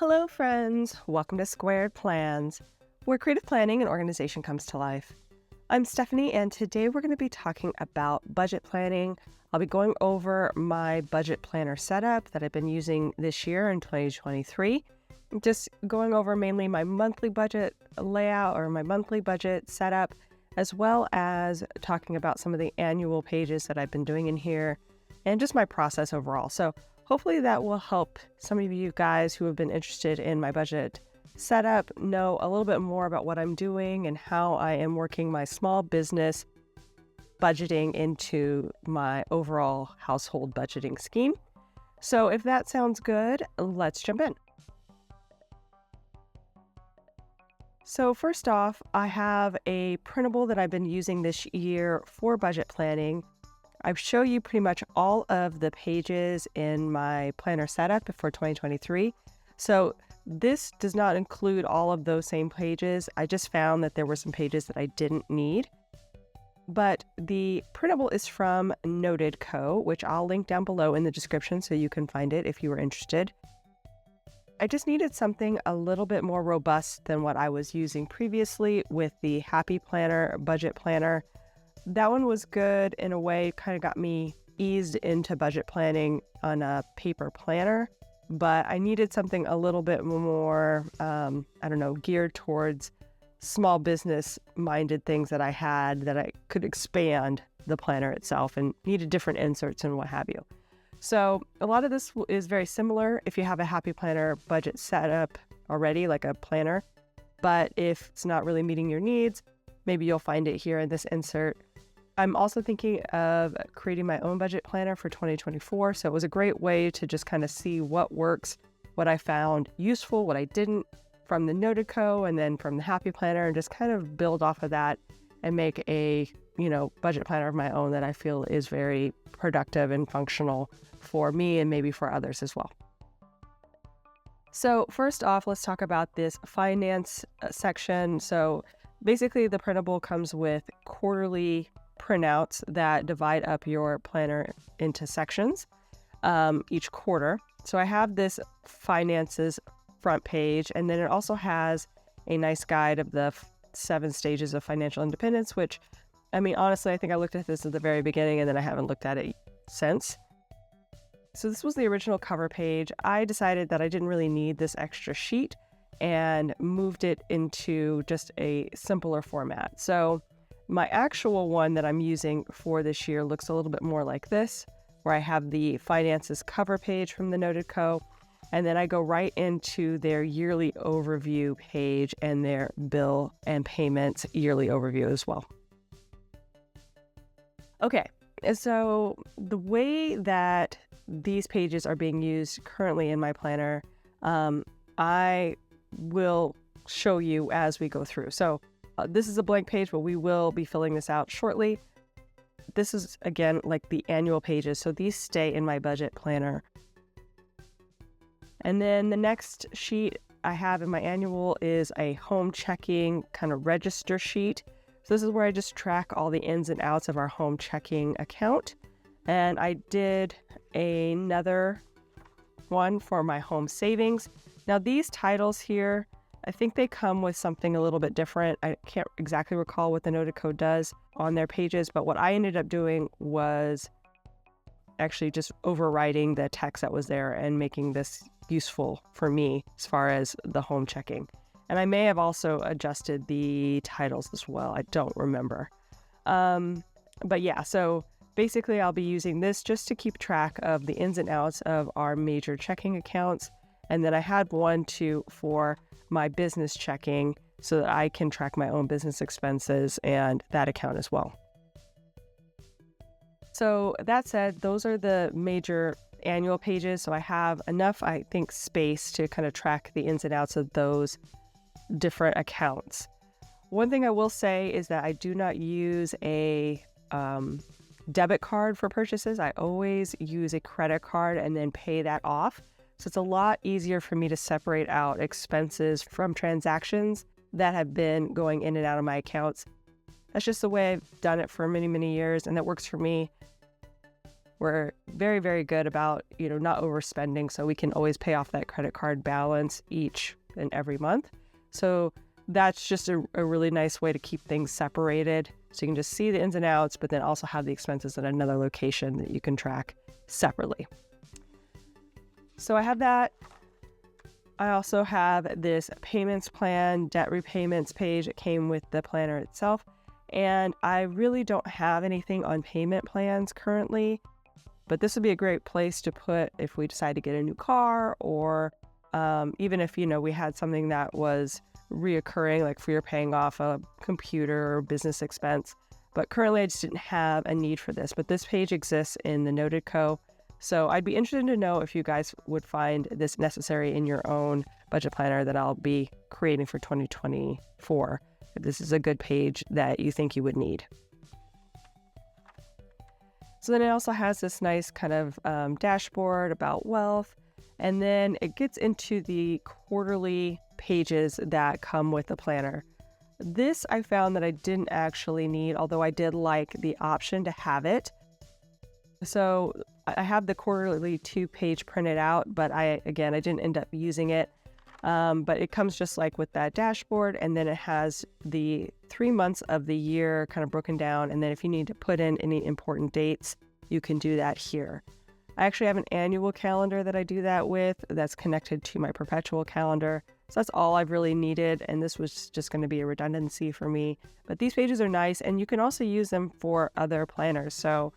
Hello, friends. Welcome to Squaird Plans, where creative planning and organization comes to life. I'm Stephanie, and today we're going to be talking about budget planning. I'll be going over my budget planner setup that I've been using this year in 2023. Just going over mainly my monthly budget layout or my monthly budget setup, as well as talking about some of the annual pages that I've been doing in here and just my process overall. So hopefully that will help some of you guys who have been interested in my budget setup know a little bit more about what I'm doing and how I am working my small business budgeting into my overall household budgeting scheme. So if that sounds good, let's jump in. So first off, I have a printable that I've been using this year for budget planning. I show you pretty much all of the pages in my planner setup for 2023. So this does not include all of those same pages. I just found that there were some pages that I didn't need. But the printable is from Noted Co., which I'll link down below in the description so you can find it if you are interested. I just needed something a little bit more robust than what I was using previously with the Happy Planner budget planner. That one was good in a way, kind of got me eased into budget planning on a paper planner, but I needed something a little bit more, geared towards small business minded things that I had that I could expand the planner itself and needed different inserts and what have you. So a lot of this is very similar if you have a Happy Planner budget setup already, like a planner, but if it's not really meeting your needs, maybe you'll find it here in this insert. I'm also thinking of creating my own budget planner for 2024. So it was a great way to just kind of see what works, what I found useful, what I didn't from the Noted Co. and then from the Happy Planner, and just kind of build off of that and make a, budget planner of my own that I feel is very productive and functional for me and maybe for others as well. So first off, let's talk about this finance section. So basically the printable comes with quarterly printouts that divide up your planner into sections each quarter. So I have this finances front page, and then it also has a nice guide of the 7 stages of financial independence, which, honestly, I think I looked at this at the very beginning and then I haven't looked at it since. So this was the original cover page. I decided that I didn't really need this extra sheet and moved it into just a simpler format. So my actual one that I'm using for this year looks a little bit more like this, where I have the finances cover page from the Noted Co. And then I go right into their yearly overview page and their bill and payments yearly overview as well. Okay, so the way that these pages are being used currently in my planner, I will show you as we go through. So this is a blank page, but we will be filling this out shortly. This is, again, like the annual pages. So these stay in my budget planner. And then the next sheet I have in my annual is a home checking kind of register sheet. So this is where I just track all the ins and outs of our home checking account. And I did another one for my home savings. Now these titles here, I think they come with something a little bit different. I can't exactly recall what the Noted Co. does on their pages, but what I ended up doing was actually just overwriting the text that was there and making this useful for me as far as the home checking. And I may have also adjusted the titles as well. I don't remember. But yeah, so basically I'll be using this just to keep track of the ins and outs of our major checking accounts. And then I had one too for my business checking so that I can track my own business expenses and that account as well. So that said, those are the major annual pages. So I have enough, I think, space to kind of track the ins and outs of those different accounts. One thing I will say is that I do not use a debit card for purchases. I always use a credit card and then pay that off. So it's a lot easier for me to separate out expenses from transactions that have been going in and out of my accounts. That's just the way I've done it for many, many years, and that works for me. we're very, very good about, not overspending. So we can always pay off that credit card balance each and every month. So that's just a really nice way to keep things separated. So you can just see the ins and outs, but then also have the expenses at another location that you can track separately. So I have that. I also have this payments plan, debt repayments page. It came with the planner itself. And I really don't have anything on payment plans currently, but this would be a great place to put if we decide to get a new car, or even if, we had something that was reoccurring, like if we were paying off a computer or business expense. But currently I just didn't have a need for this, but this page exists in the Noted Co. So I'd be interested to know if you guys would find this necessary in your own budget planner that I'll be creating for 2024. If this is a good page that you think you would need. So then it also has this nice kind of dashboard about wealth. And then it gets into the quarterly pages that come with the planner. This I found that I didn't actually need, although I did like the option to have it. So I have the quarterly 2-page printed out, but I didn't end up using it. But it comes just like with that dashboard, and then it has the 3 months of the year kind of broken down. And then if you need to put in any important dates, you can do that here. I actually have an annual calendar that I do that with that's connected to my perpetual calendar. So that's all I've really needed. And this was just going to be a redundancy for me. But these pages are nice, and you can also use them for other planners. So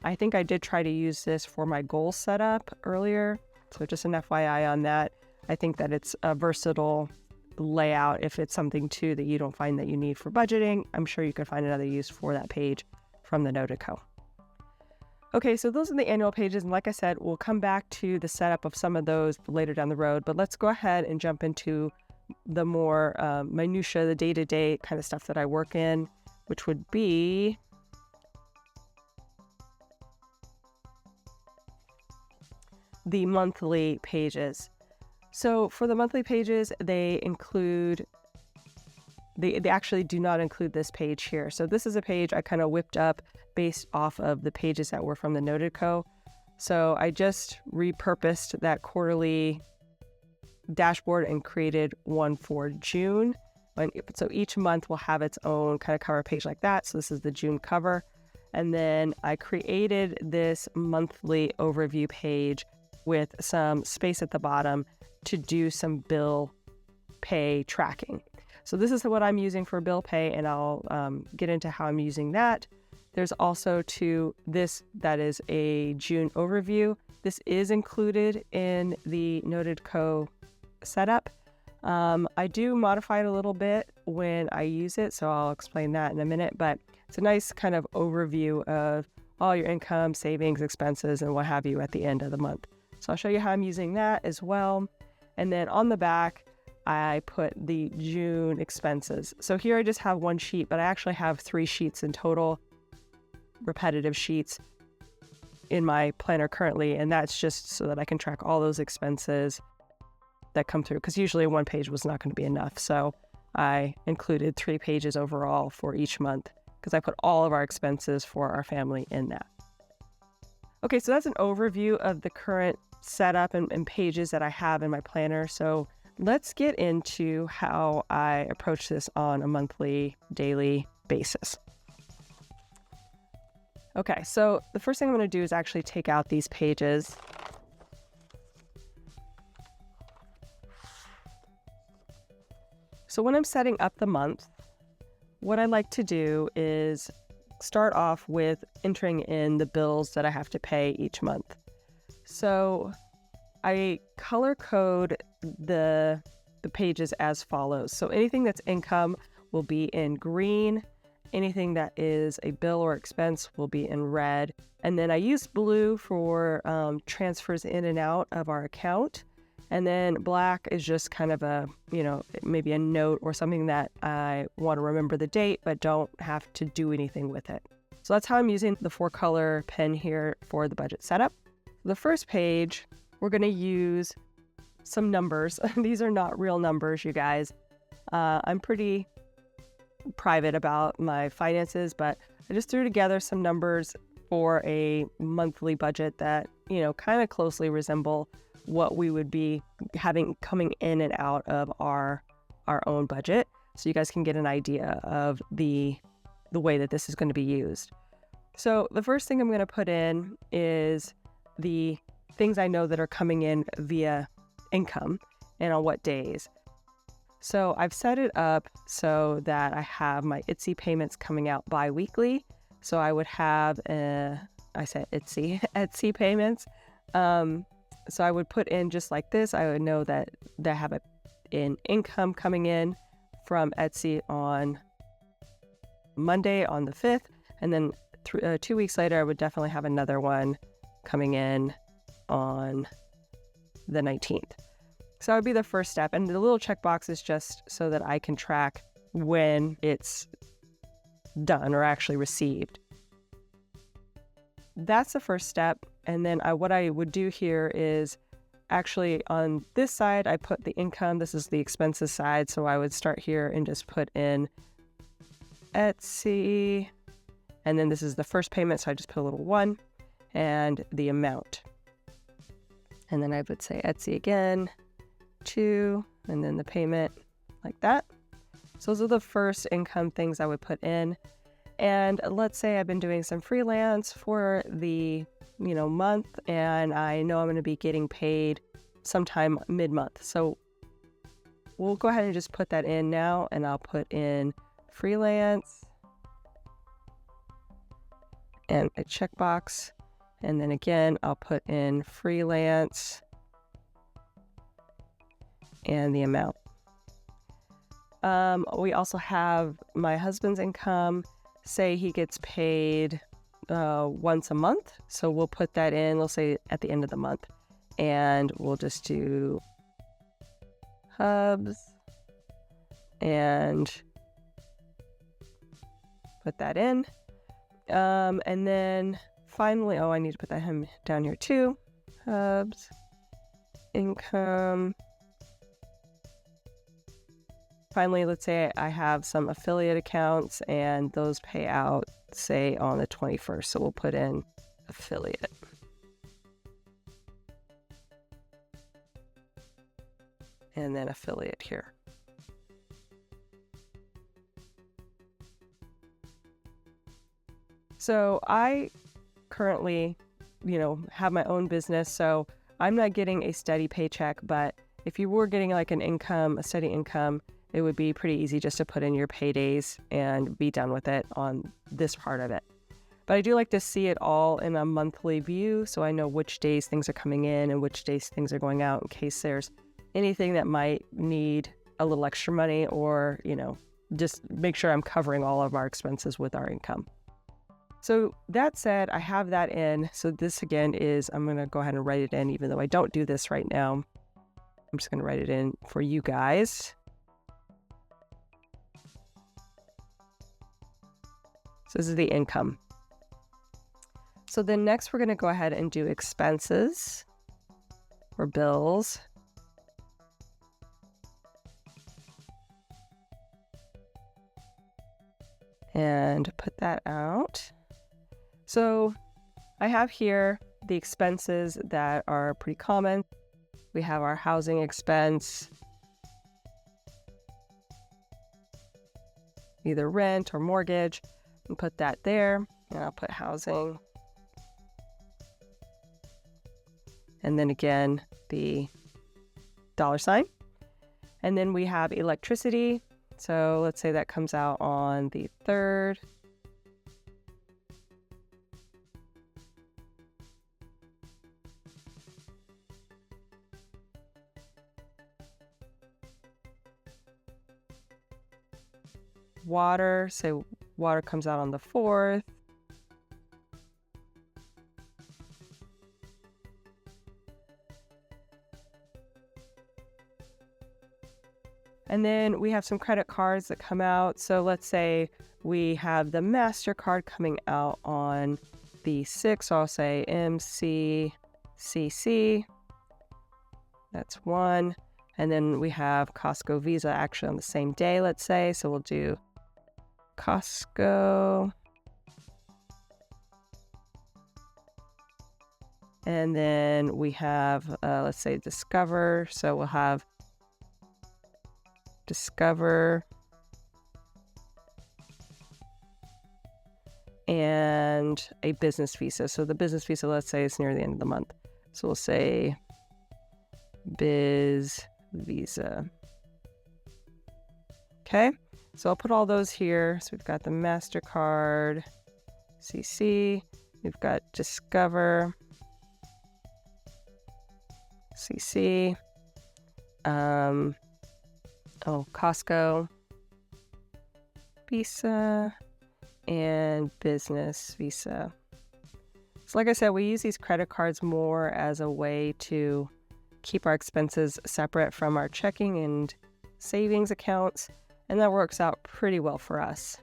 I think I did try to use this for my goal setup earlier. So just an FYI on that. I think that it's a versatile layout. If it's something too that you don't find that you need for budgeting, I'm sure you could find another use for that page from the Noted Co. Okay, so those are the annual pages. And like I said, we'll come back to the setup of some of those later down the road. But let's go ahead and jump into the more minutia, the day-to-day kind of stuff that I work in, which would be the monthly pages. So for the monthly pages, they actually do not include this page here. So this is a page I kind of whipped up based off of the pages that were from the Noted Co. So I just repurposed that quarterly dashboard and created one for June. So each month will have its own kind of cover page like that. So this is the June cover. And then I created this monthly overview page with some space at the bottom to do some bill pay tracking. So this is what I'm using for bill pay, and I'll get into how I'm using that. There's also this that is a June overview. This is included in the Noted Co setup. I do modify it a little bit when I use it, so I'll explain that in a minute, but it's a nice kind of overview of all your income, savings, expenses, and what have you at the end of the month. So I'll show you how I'm using that as well. And then on the back, I put the June expenses. So here I just have one sheet, but I actually have 3 sheets in total, repetitive sheets in my planner currently. And that's just so that I can track all those expenses that come through, because usually one page was not going to be enough. So I included 3 pages overall for each month, because I put all of our expenses for our family in that. Okay, so that's an overview of the current setup and pages that I have in my planner. So let's get into how I approach this on a monthly, daily basis. Okay, so the first thing I'm going to do is actually take out these pages. So when I'm setting up the month, what I like to do is start off with entering in the bills that I have to pay each month. So I color code the pages as follows. So anything that's income will be in green. Anything that is a bill or expense will be in red. And then I use blue for transfers in and out of our account. And then black is just kind of a, maybe a note or something that I want to remember the date, but don't have to do anything with it. So that's how I'm using the 4-color pen here for the budget setup. The first page, we're going to use some numbers. These are not real numbers, you guys. I'm pretty private about my finances, but I just threw together some numbers for a monthly budget that, kind of closely resemble what we would be having coming in and out of our own budget. So you guys can get an idea of the way that this is going to be used. So the first thing I'm going to put in is the things I know that are coming in via income and on what days. So I've set it up so that I have my Etsy payments coming out bi-weekly. So I would have, I said Etsy payments. So I would put in just like this. I would know that I have an income coming in from Etsy on Monday on the 5th. And then 2 weeks later, I would definitely have another one coming in on the 19th. So that would be the first step. And the little checkbox is just so that I can track when it's done or actually received. That's the first step. And then what I would do here is actually on this side, I put the income. This is the expenses side. So I would start here and just put in Etsy. And then this is the first payment. So I just put a little 1 and the amount. And then I would say Etsy again, 2, and then the payment like that. So those are the first income things I would put in. And let's say I've been doing some freelance for the, month, and I know I'm going to be getting paid sometime mid-month. So we'll go ahead and just put that in now, and I'll put in freelance and a checkbox. And then again, I'll put in freelance and the amount. We also have my husband's income. Say he gets paid once a month. So we'll put that in, we'll say at the end of the month. And we'll just do hubs and put that in. And then finally, I need to put that down here too. Hubs, income. Finally, let's say I have some affiliate accounts and those pay out, say, on the 21st. So we'll put in affiliate. And then affiliate here. So I currently, have my own business. So I'm not getting a steady paycheck, but if you were getting like a steady income, it would be pretty easy just to put in your paydays and be done with it on this part of it. But I do like to see it all in a monthly view so I know which days things are coming in and which days things are going out in case there's anything that might need a little extra money or, just make sure I'm covering all of our expenses with our income. So that said, I have that in. So this again I'm going to go ahead and write it in even though I don't do this right now. I'm just going to write it in for you guys. So this is the income. So then next we're going to go ahead and do expenses or bills. And put that out. So I have here the expenses that are pretty common. We have our housing expense, either rent or mortgage. And put that there, and I'll put housing. And then again, the $. And then we have electricity. So let's say that comes out on the 3rd. Water, say water comes out on the 4th. And then we have some credit cards that come out. So let's say we have the MasterCard coming out on the 6th. So I'll say MCCC. That's one. And then we have Costco Visa actually on the same day, let's say. So we'll do Costco And then we have, let's say, Discover. So we'll have Discover and a business visa. So the business visa, let's say, is near the end of the month. So we'll say Biz Visa. Okay, so I'll put all those here. So we've got the MasterCard, CC, we've got Discover, CC, Costco, Visa, and Business Visa. So like I said, we use these credit cards more as a way to keep our expenses separate from our checking and savings accounts, and that works out pretty well for us.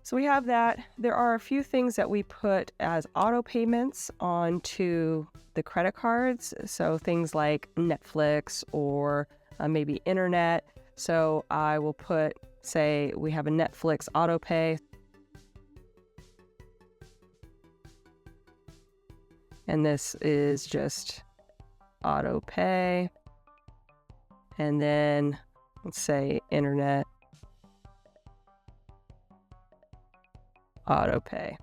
So we have that. There are a few things that we put as auto payments onto the credit cards. So things like Netflix or maybe internet. So I will put, say, we have a Netflix auto pay. And this is just auto pay. And then let's say internet auto pay.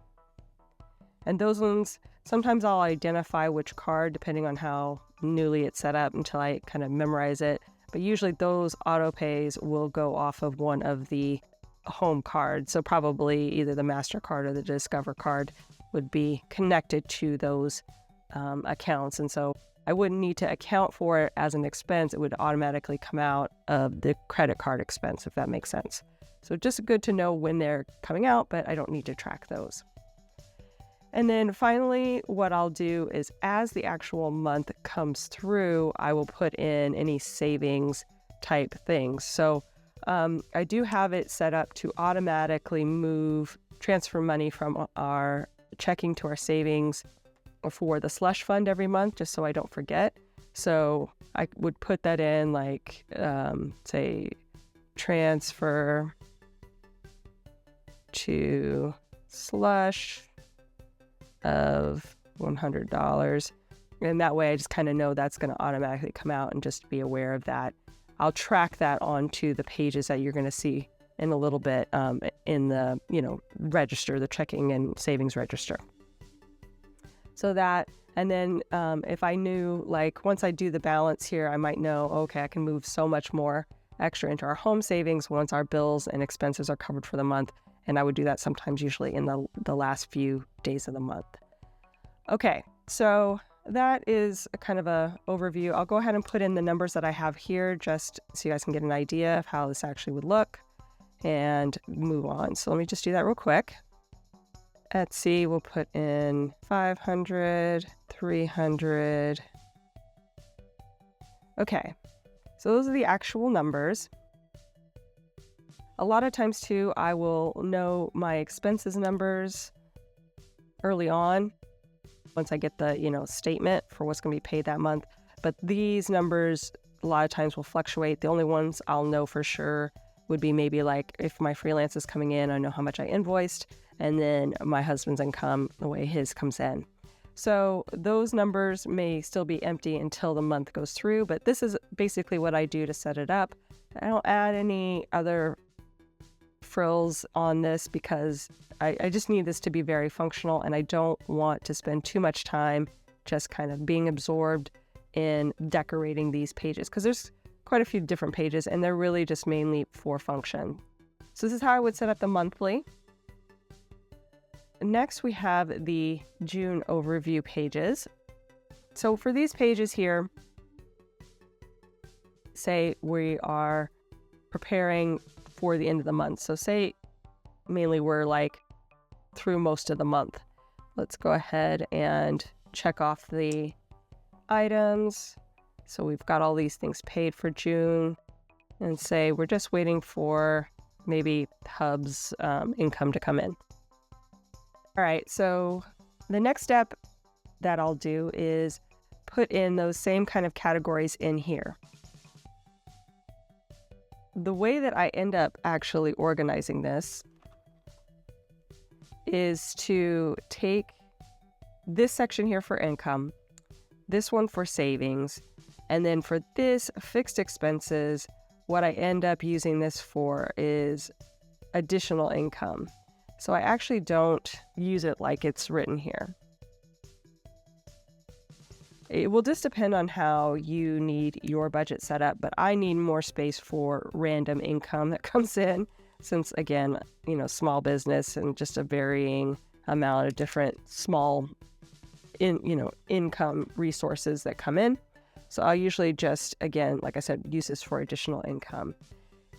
And those ones, sometimes I'll identify which card depending on how newly it's set up until I kind of memorize it. But usually those auto pays will go off of one of the home cards. So probably either the MasterCard or the Discover card would be connected to those accounts. And so I wouldn't need to account for it as an expense. It would automatically come out of the credit card expense, if that makes sense. So just good to know when they're coming out, but I don't need to track those. And then finally, what I'll do is as the actual month comes through, I will put in any savings type things. So I do have it set up to automatically transfer money from our checking to our savings for the slush fund every month, just so I don't forget. So I would put that in like, say, transfer to slush of $100. And that way I just kind of know that's going to automatically come out, and just be aware of that. I'll track that onto the pages that you're going to see in a little bit in the, register, the checking and savings register. So that, and then if I knew, like, once I do the balance here, I might know, okay, I can move so much more extra into our home savings once our bills and expenses are covered for the month. And I would do that sometimes, usually in the last few days of the month. Okay, so that is a kind of a overview. I'll go ahead and put in the numbers that I have here just so you guys can get an idea of how this actually would look and move on. So let me just do that real quick. Etsy, we'll put in 500, 300. Okay, so those are the actual numbers. A lot of times too, I will know my expenses numbers early on once I get the, statement for what's going to be paid that month. But these numbers a lot of times will fluctuate. The only ones I'll know for sure would be maybe like if my freelance is coming in, I know how much I invoiced, and then my husband's income, the way his comes in. So those numbers may still be empty until the month goes through, but this is basically what I do to set it up. I don't add any other frills on this because I just need this to be very functional, and I don't want to spend too much time just kind of being absorbed in decorating these pages, because there's quite a few different pages and they're really just mainly for function. So this is how I would set up the monthly. Next, we have the June overview pages. So for these pages here, say we are preparing for the end of the month. So say mainly we're like through most of the month. Let's go ahead and check off the items. So we've got all these things paid for June, and say we're just waiting for maybe Hub's income to come in. All right, so the next step that I'll do is put in those same kind of categories in here. The way that I end up actually organizing this is to take this section here for income, this one for savings, and then for this fixed expenses, what I end up using this for is additional income. So I actually don't use it like it's written here. It will just depend on how you need your budget set up, but I need more space for random income that comes in since, again, small business and just a varying amount of different small income resources that come in. So I'll usually just, again, like I said, use this for additional income.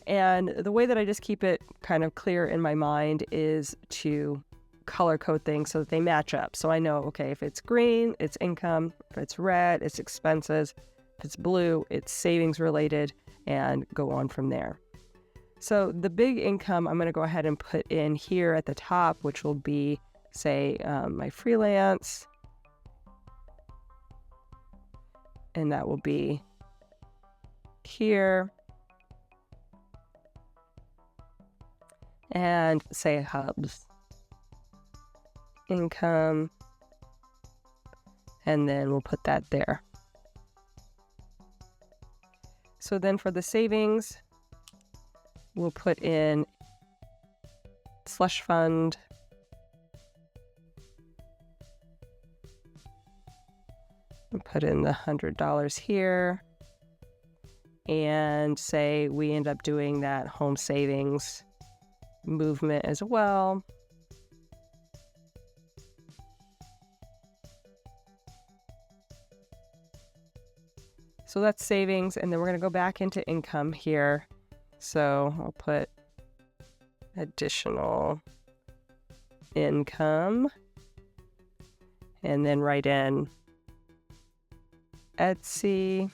And the way that I just keep it kind of clear in my mind is to color code things so that they match up. So I know, okay, if it's green, it's income. If it's red, it's expenses. If it's blue, it's savings related, and go on from there. So the big income I'm going to go ahead and put in here at the top, which will be, say, my freelance. And that will be here. And say hubs. Income, and then we'll put that there. So then for the savings, we'll put in slush fund, we'll put in the $100 here, and say we end up doing that home savings movement as well. So that's savings, and then we're going to go back into income here. So I'll put additional income, and then write in Etsy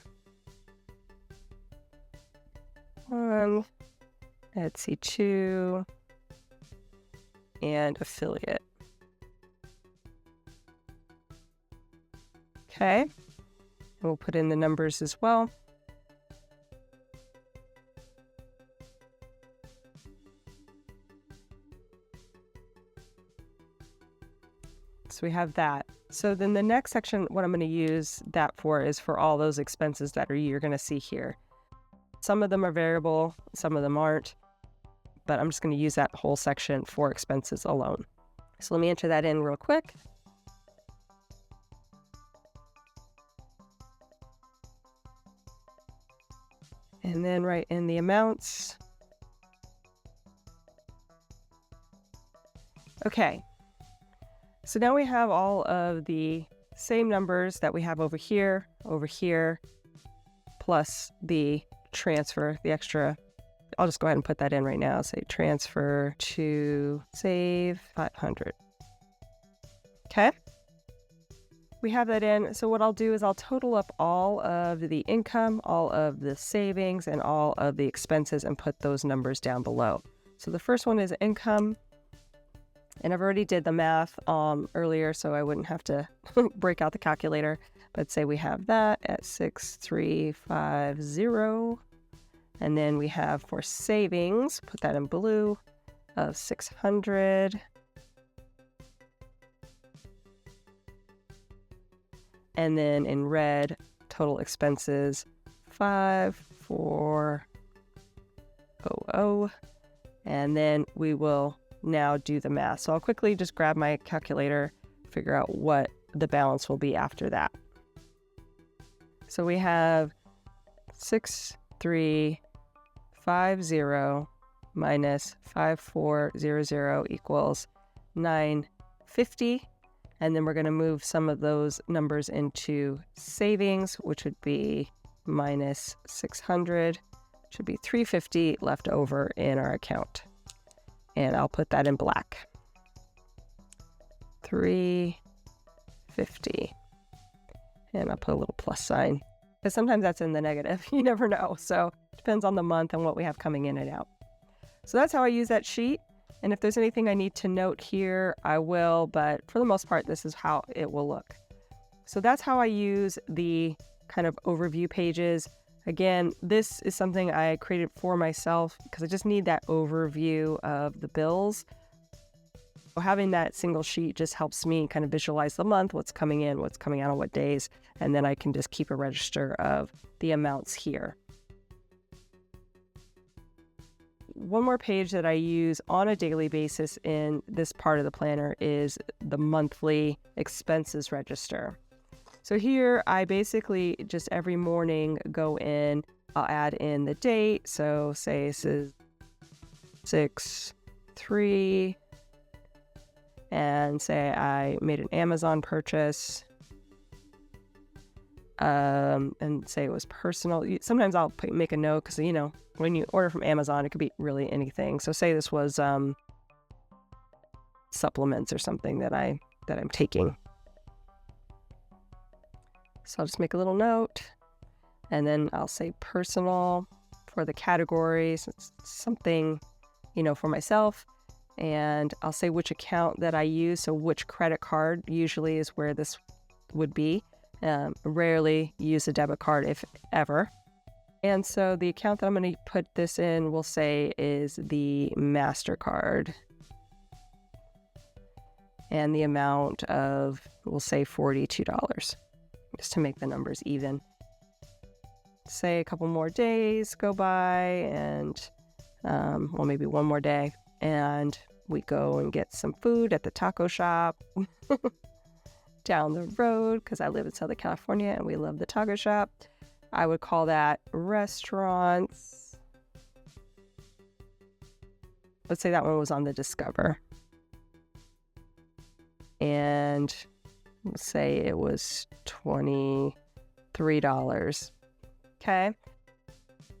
1, Etsy 2, and affiliate. Okay. We'll put in the numbers as well. So we have that. So then the next section, what I'm going to use that for is for all those expenses that you're going to see here. Some of them are variable, some of them aren't, but I'm just going to use that whole section for expenses alone. So let me enter that in real quick. And then write in the amounts. Okay. So now we have all of the same numbers that we have over here, plus the transfer, the extra. I'll just go ahead and put that in right now. Say transfer to save 500. Okay. We have that in. So what I'll do is I'll total up all of the income, all of the savings, and all of the expenses and put those numbers down below. So the first one is income. And I've already did the math earlier, so I wouldn't have to break out the calculator. But say we have that at 6,350. And then we have for savings, put that in blue, of 600. And then in red, total expenses, 5,400. And then we will now do the math. So I'll quickly just grab my calculator, figure out what the balance will be after that. So we have 6,350 minus 5,400 equals 950. And then we're going to move some of those numbers into savings, which would be minus 600, should be 350 left over in our account. And I'll put that in black. 350. And I'll put a little plus sign, because sometimes that's in the negative. You never know. So it depends on the month and what we have coming in and out. So that's how I use that sheet. And if there's anything I need to note here, I will, but for the most part, this is how it will look. So that's how I use the kind of overview pages. Again, this is something I created for myself because I just need that overview of the bills. Having that single sheet just helps me kind of visualize the month, what's coming in, what's coming out on what days, and then I can just keep a register of the amounts here. One more page that I use on a daily basis in this part of the planner is the monthly expenses register. So here I basically just every morning go in, I'll add in the date. So say this is 6/3, and say I made an Amazon purchase, and say it was personal. Sometimes I'll make a note because, when you order from Amazon, it could be really anything. So say this was supplements or something that I'm taking. So I'll just make a little note, and then I'll say personal for the categories. It's something, for myself, and I'll say which account that I use. So which credit card usually is where this would be. Rarely use a debit card, if ever. And so the account that I'm going to put this in, we'll say, is the MasterCard. And the amount of, we'll say, $42, just to make the numbers even. Say a couple more days go by, and, maybe one more day, and we go and get some food at the taco shop down the road, because I live in Southern California and we love the taco shop. I would call that restaurants. Let's say that one was on the Discover. And let's say it was $23. Okay.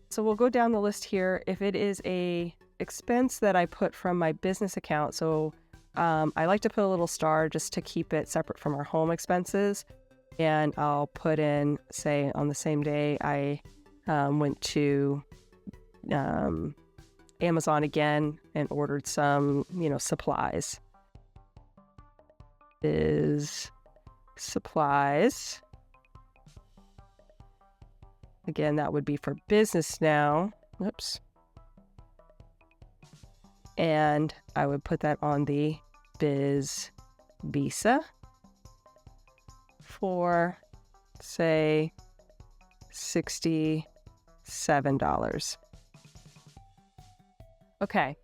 So we'll go down the list here. If it is a expense that I put from my business account, so I like to put a little star just to keep it separate from our home expenses. And I'll put in, say, on the same day, I went to Amazon again and ordered some, supplies. Is supplies. Again, that would be for business now. Whoops. And I would put that on the Biz Visa for, say, $67. Okay,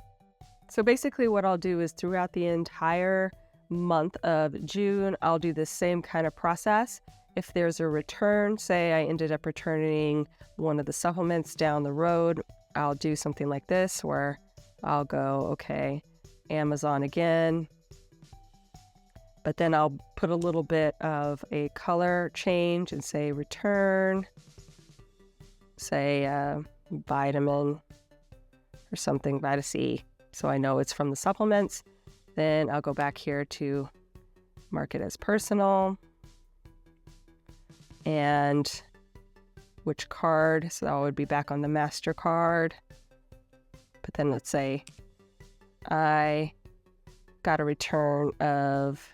so basically what I'll do is throughout the entire month of June, I'll do the same kind of process. If there's a return, say I ended up returning one of the supplements down the road, I'll do something like this where I'll go, okay, Amazon again, but then I'll put a little bit of a color change and say return, say vitamin or something, Vita C, so I know it's from the supplements. Then I'll go back here to mark it as personal, and which card, so that would be back on the MasterCard. But then let's say I got a return of,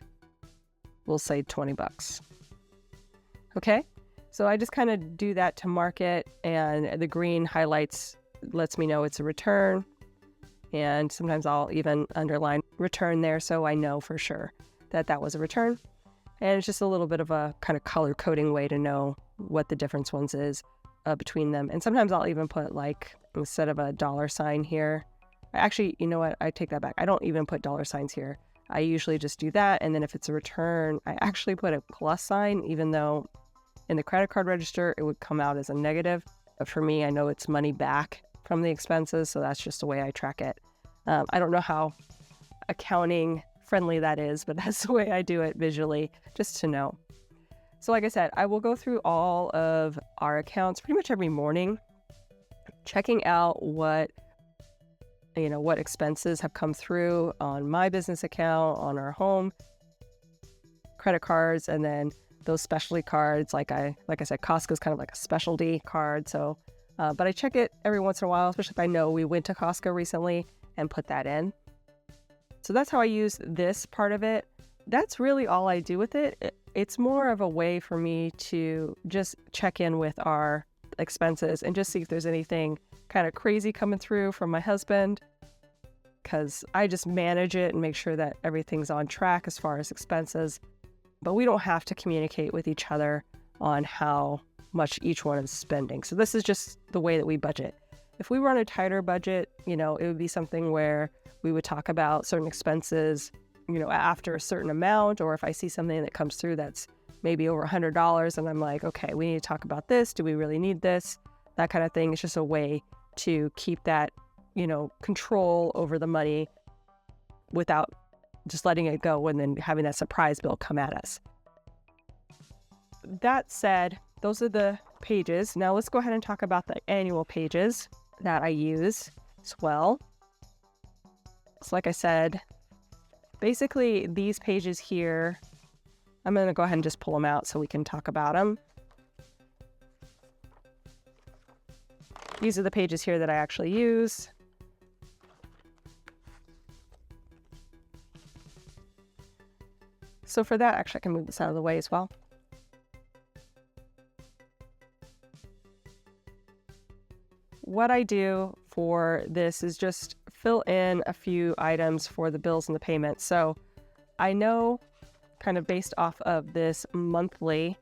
we'll say $20. Okay, so I just kind of do that to mark it, and the green highlights lets me know it's a return, and sometimes I'll even underline return there so I know for sure that that was a return. And it's just a little bit of a kind of color coding way to know what the difference ones is between them. And sometimes I'll even put, like, instead of a $sign here, actually, you know what, I take that back. I don't even put $signs here. I usually just do that, and then if it's a return, I actually put a plus sign, even though in the credit card register it would come out as a negative. But for me, I know it's money back from the expenses, so that's just the way I track it. I don't know how accounting friendly that is, but that's the way I do it visually, just to know. So like I said, I will go through all of our accounts pretty much every morning, checking out what expenses have come through on my business account, on our home credit cards, and then those specialty cards. Like I said, Costco's kind of like a specialty card. So, but I check it every once in a while, especially if I know we went to Costco recently, and put that in. So that's how I use this part of it. That's really all I do with it. It's more of a way for me to just check in with our expenses and just see if there's anything kind of crazy coming through from my husband. because I just manage it and make sure that everything's on track as far as expenses. But we don't have to communicate with each other on how much each one is spending. So this is just the way that we budget. If we run a tighter budget, it would be something where we would talk about certain expenses, after a certain amount, or if I see something that comes through that's maybe over $100 and I'm like, okay, we need to talk about this. Do we really need this? That kind of thing. It's just a way to keep that, control over the money without just letting it go and then having that surprise bill come at us. That said, those are the pages. Now let's go ahead and talk about the annual pages that I use as well. So like I said, basically these pages here, I'm going to go ahead and just pull them out so we can talk about them. These are the pages here that I actually use. So for that, actually, I can move this out of the way as well. What I do for this is just fill in a few items for the bills and the payments. So I know kind of based off of this monthly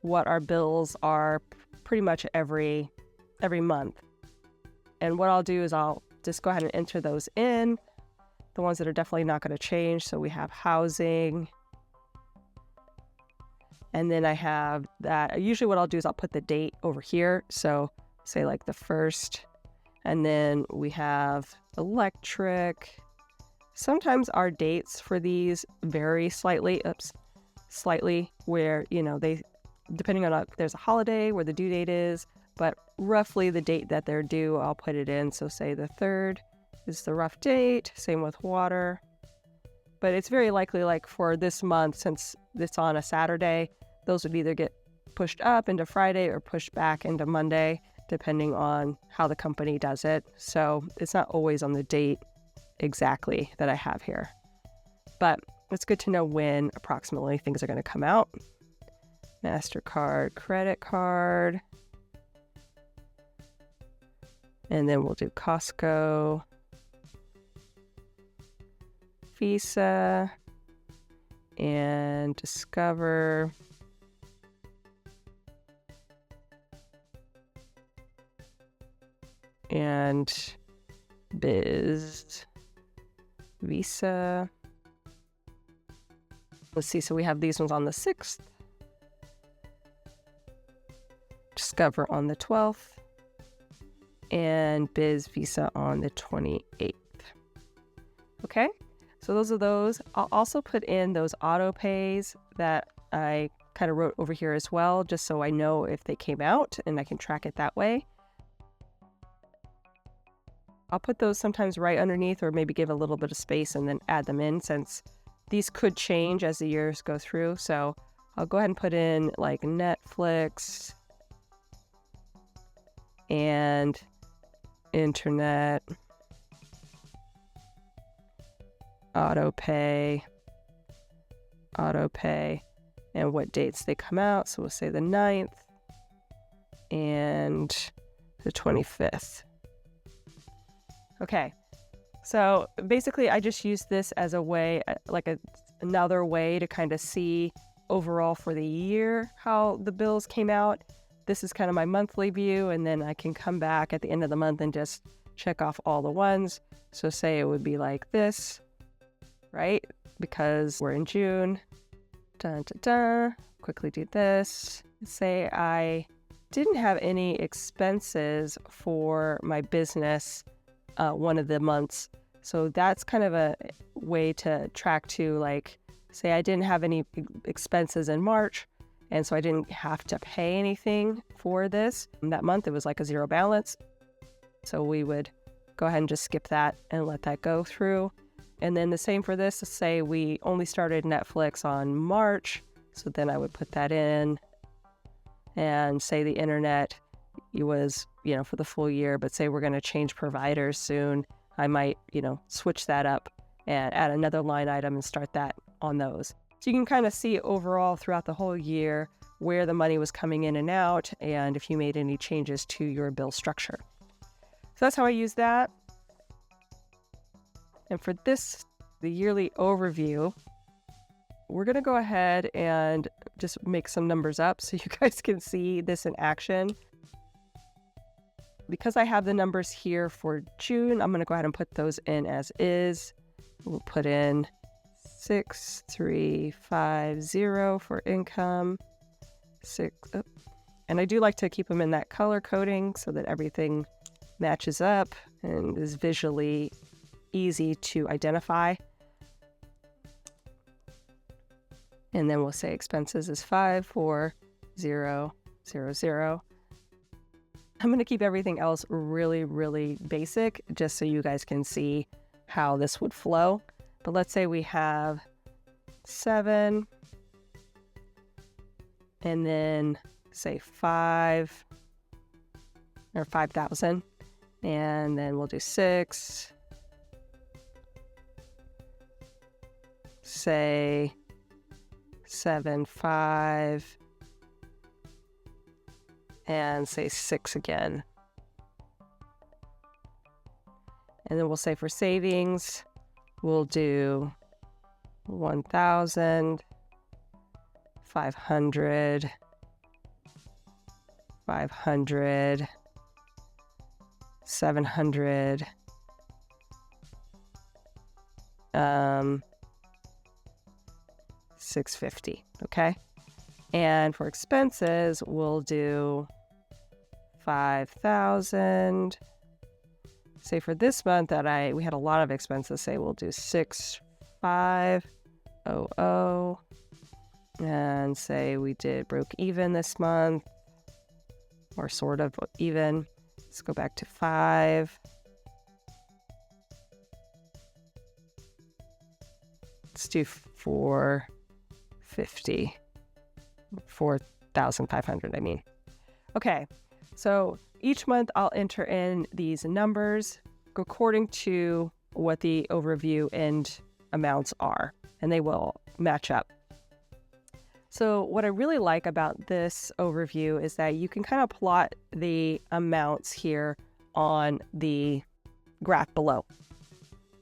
what our bills are pretty much every month. And what I'll do is I'll just go ahead and enter those in, the ones that are definitely not going to change. So we have housing. And then I have that. Usually what I'll do is I'll put the date over here. So say like the 1st. And then we have electric. Sometimes our dates for these vary slightly. Where, they, depending on if there's a holiday where the due date is, but roughly the date that they're due, I'll put it in. So say the 3rd is the rough date. Same with water. But it's very likely, like for this month, since it's on a Saturday, those would either get pushed up into Friday or pushed back into Monday, depending on how the company does it. So it's not always on the date exactly that I have here. But it's good to know when approximately things are going to come out. MasterCard, credit card. And then we'll do Costco, Visa, and Discover. And Biz, Visa. Let's see, so we have these ones on the 6th. Discover on the 12th. And Biz Visa on the 28th. Okay, so those are those. I'll also put in those auto pays that I kind of wrote over here as well, just so I know if they came out and I can track it that way. I'll put those sometimes right underneath, or maybe give a little bit of space and then add them in, since these could change as the years go through. So I'll go ahead and put in like Netflix and internet, auto pay, and what dates they come out. So we'll say the 9th and the 25th. Okay, so basically I just use this as a way, another way to kind of see overall for the year how the bills came out. This is kind of my monthly view, and then I can come back at the end of the month and just check off all the ones. So say it would be like this, right? Because we're in June. Dun, dun, dun. Quickly do this. Say I didn't have any expenses for my business one of the months. So that's kind of a way to track to, like, say I didn't have any expenses in March, and so I didn't have to pay anything for this. That month it was like a zero balance. So we would go ahead and just skip that and let that go through. And then the same for this. Say we only started Netflix on March, so then I would put that in. And say the internet, it was, for the full year, but say we're going to change providers soon, I might, switch that up and add another line item and start that on those. So you can kind of see overall throughout the whole year where the money was coming in and out, and if you made any changes to your bill structure. So that's how I use that. And for this, the yearly overview, we're going to go ahead and just make some numbers up so you guys can see this in action. Because I have the numbers here for June, I'm going to go ahead and put those in as is. We'll put in 6350 for income. And I do like to keep them in that color coding so that everything matches up and is visually easy to identify. And then we'll say expenses is 54000. I'm going to keep everything else really, really basic just so you guys can see how this would flow. But let's say we have 7 and then say 5 or 5,000, and then we'll do 6, say 7, 5, and say 6 again. And then we'll say for savings, we'll do 1,000, 500, 500, 700, 650, okay? And for expenses, we'll do 5,000. Say for this month that we had a lot of expenses, say we'll do 6,500, and say we broke even this month, or sort of even. Let's go back to 5. Let's do 450. 4,500, I mean. Okay, so each month I'll enter in these numbers according to what the overview end amounts are, and they will match up. So what I really like about this overview is that you can kind of plot the amounts here on the graph below.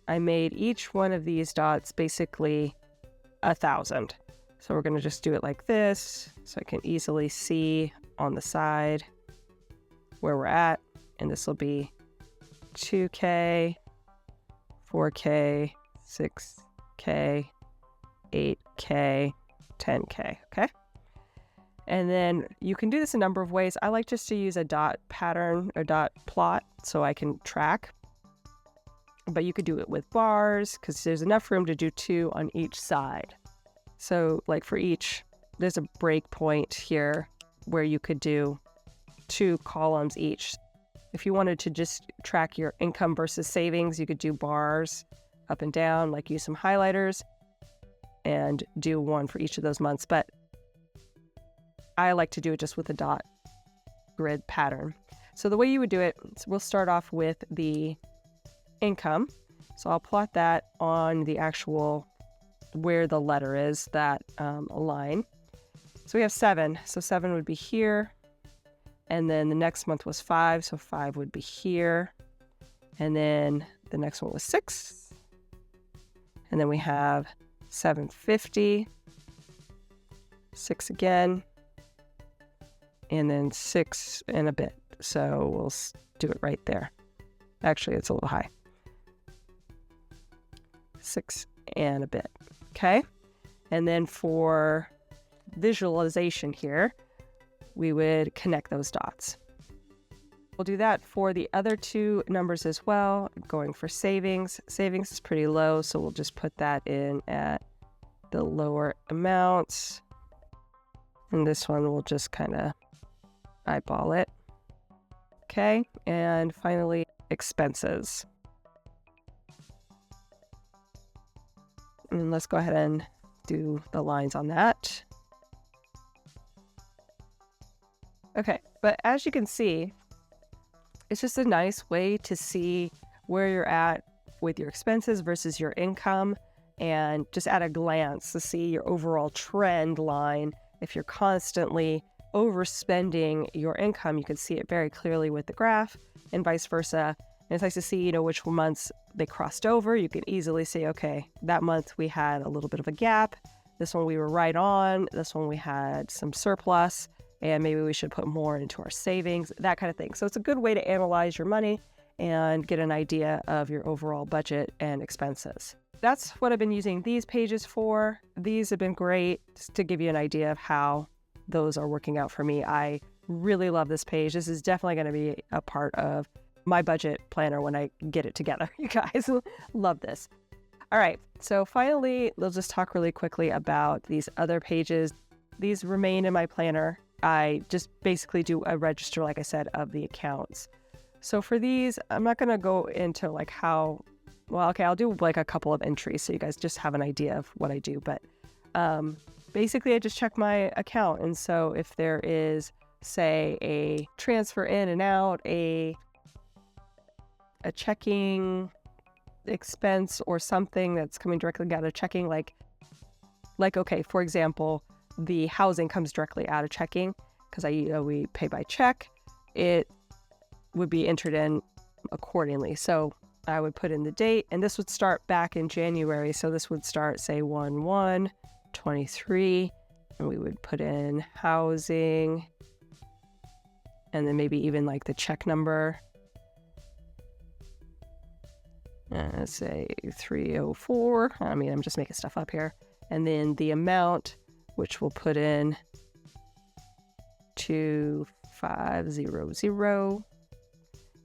I made each one of these dots basically 1,000. So we're going to just do it like this so I can easily see on the side where we're at. And this will be 2K, 4K, 6K, 8K, 10K, okay? And then you can do this a number of ways. I like just to use a dot pattern or dot plot so I can track. But you could do it with bars because there's enough room to do 2 on each side. So like for each, there's a break point here where you could do 2 columns each. If you wanted to just track your income versus savings, you could do bars up and down, like use some highlighters and do 1 for each of those months. But I like to do it just with a dot grid pattern. So the way you would do it, we'll start off with the income. So I'll plot that on the actual where the letter is, that line. So we have 7. So 7 would be here. And then the next month was 5. So 5 would be here. And then the next one was 6. And then we have 750. 6 again. And then 6 and a bit. So we'll do it right there. Actually, it's a little high. 6 and a bit. Okay. And then for visualization here, we would connect those dots. We'll do that for the other 2 numbers as well. Going for savings. Savings is pretty low, so we'll just put that in at the lower amounts. And this one we'll just kind of eyeball it. Okay. And finally, expenses. And let's go ahead and do the lines on that. Okay, but as you can see, it's just a nice way to see where you're at with your expenses versus your income, and just at a glance to see your overall trend line. If you're constantly overspending your income, you can see it very clearly with the graph, and vice versa. And it's nice to see, which months they crossed over. You can easily see, okay, that month we had a little bit of a gap. This one we were right on. This one we had some surplus, and maybe we should put more into our savings, that kind of thing. So it's a good way to analyze your money and get an idea of your overall budget and expenses. That's what I've been using these pages for. These have been great just to give you an idea of how those are working out for me. I really love this page. This is definitely going to be a part of my budget planner when I get it together. You guys love this. All right, so finally, we'll just talk really quickly about these other pages. These remain in my planner. I just basically do a register, like I said, of the accounts. So for these, I'm not going to go into like how, well, okay, I'll do like a couple of entries so you guys just have an idea of what I do. But basically, I just check my account. And so if there is, say, a transfer in and out, a checking expense or something that's coming directly out of checking, like okay, for example, the housing comes directly out of checking because we pay by check. It would be entered in accordingly. So I would put in the date, and this would start back in January. So this would start, say, 1/1/23, and we would put in housing, and then maybe even like the check number. Let's say 304. I mean, I'm just making stuff up here. And then the amount, which we'll put in 2500.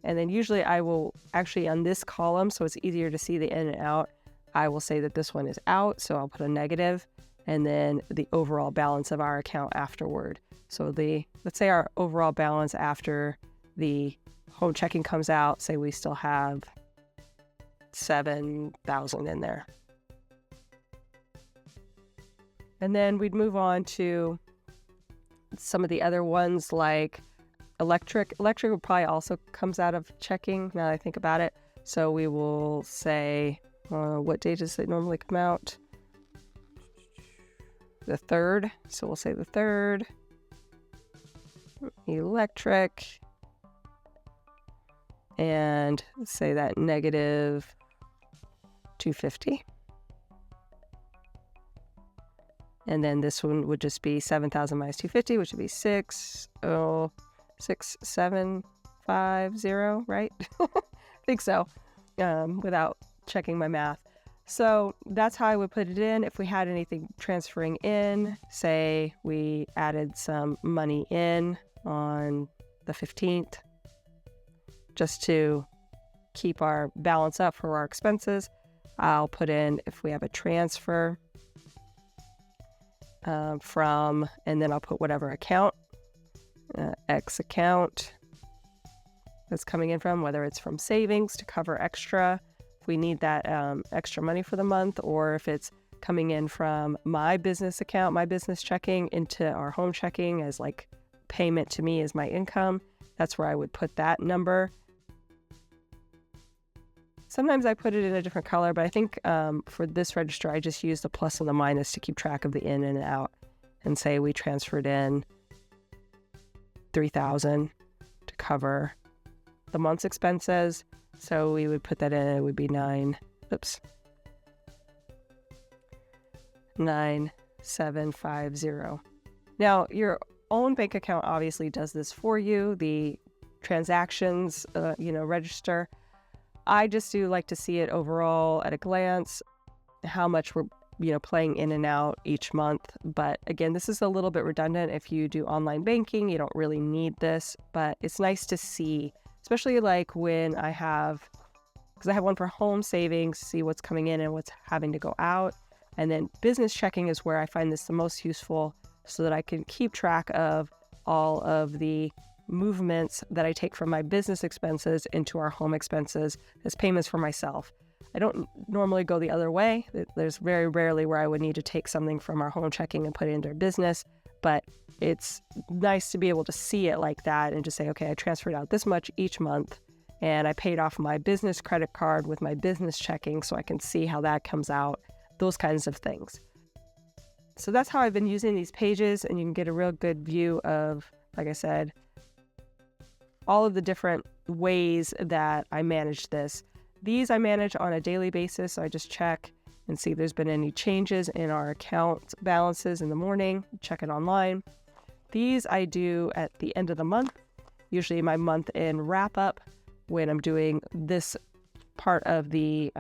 And then usually I will actually on this column, so it's easier to see the in and out, I will say that this one is out. So I'll put a negative, and then the overall balance of our account afterward. So let's say our overall balance after the home checking comes out, say we still have 7,000 in there. And then we'd move on to some of the other ones like electric. Electric probably also comes out of checking now that I think about it. So we will say, what day does it normally come out? The 3rd. So we'll say the 3rd. Electric. And say that negative 250. And then this one would just be 7,000 minus 250, which would be 60750, right? I think so, without checking my math. So that's how I would put it in. If we had anything transferring in, say we added some money in on the 15th, just to keep our balance up for our expenses, I'll put in if we have a transfer from, and then I'll put whatever account, X account that's coming in from, whether it's from savings to cover extra, if we need that extra money for the month, or if it's coming in from my business account, my business checking into our home checking as like payment to me as my income. That's where I would put that number. Sometimes I put it in a different color, but I think for this register, I just use the plus and the minus to keep track of the in and out, and say we transferred in 3,000 to cover the month's expenses. So we would put that in, it would be 9750. Now, your own bank account obviously does this for you, the transactions, register. I just do like to see it overall at a glance, how much we're, playing in and out each month. But again, this is a little bit redundant. If you do online banking, you don't really need this, but it's nice to see, especially like when I have one for home savings, see what's coming in and what's having to go out. And then business checking is where I find this the most useful, so that I can keep track of all of the movements that I take from my business expenses into our home expenses as payments for myself. I don't normally go the other way. There's very rarely where I would need to take something from our home checking and put it into our business, but it's nice to be able to see it like that and just say, okay, I transferred out this much each month, and I paid off my business credit card with my business checking, so I can see how that comes out, those kinds of things. So that's how I've been using these pages, and you can get a real good view of, like I said, all of the different ways that I manage this. These I manage on a daily basis, so I just check and see if there's been any changes in our account balances in the morning, check it online. These I do at the end of the month, usually my month-end wrap-up when I'm doing this part of the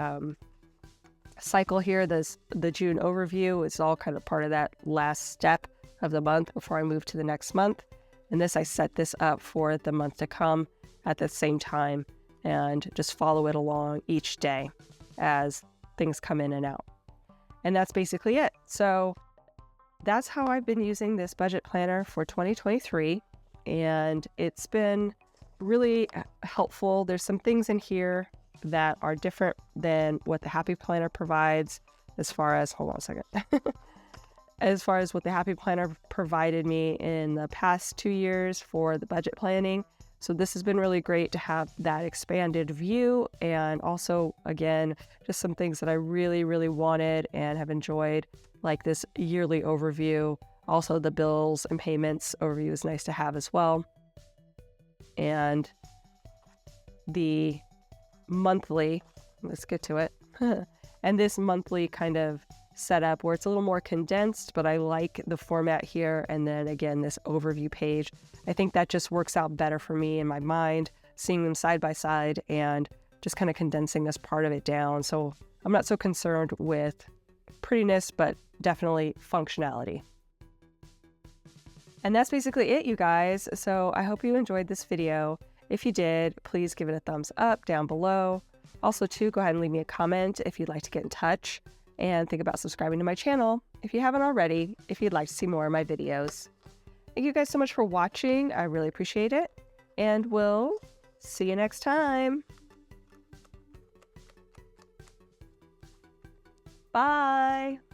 cycle here, the June overview. It's all kind of part of that last step of the month before I move to the next month. And I set this up for the month to come at the same time and just follow it along each day as things come in and out. And that's basically it. So that's how I've been using this budget planner for 2023. And it's been really helpful. There's some things in here that are different than what the Happy Planner provides as far as, hold on a second, as far as what the Happy Planner provided me in the past 2 years for the budget planning. So this has been really great to have that expanded view, and also, again, just some things that I really, really wanted and have enjoyed, like this yearly overview. Also, the bills and payments overview is nice to have as well. And the monthly, let's get to it. And this monthly kind of setup where it's a little more condensed, but I like the format here. And then again, this overview page, I think that just works out better for me in my mind, seeing them side by side and just kind of condensing this part of it down. So I'm not so concerned with prettiness, but definitely functionality. And that's basically it, you guys. So I hope you enjoyed this video. If you did, please give it a thumbs up down below. Also, too, go ahead and leave me a comment if you'd like to get in touch, and think about subscribing to my channel if you haven't already, if you'd like to see more of my videos. Thank you guys so much for watching. I really appreciate it, and we'll see you next time. Bye.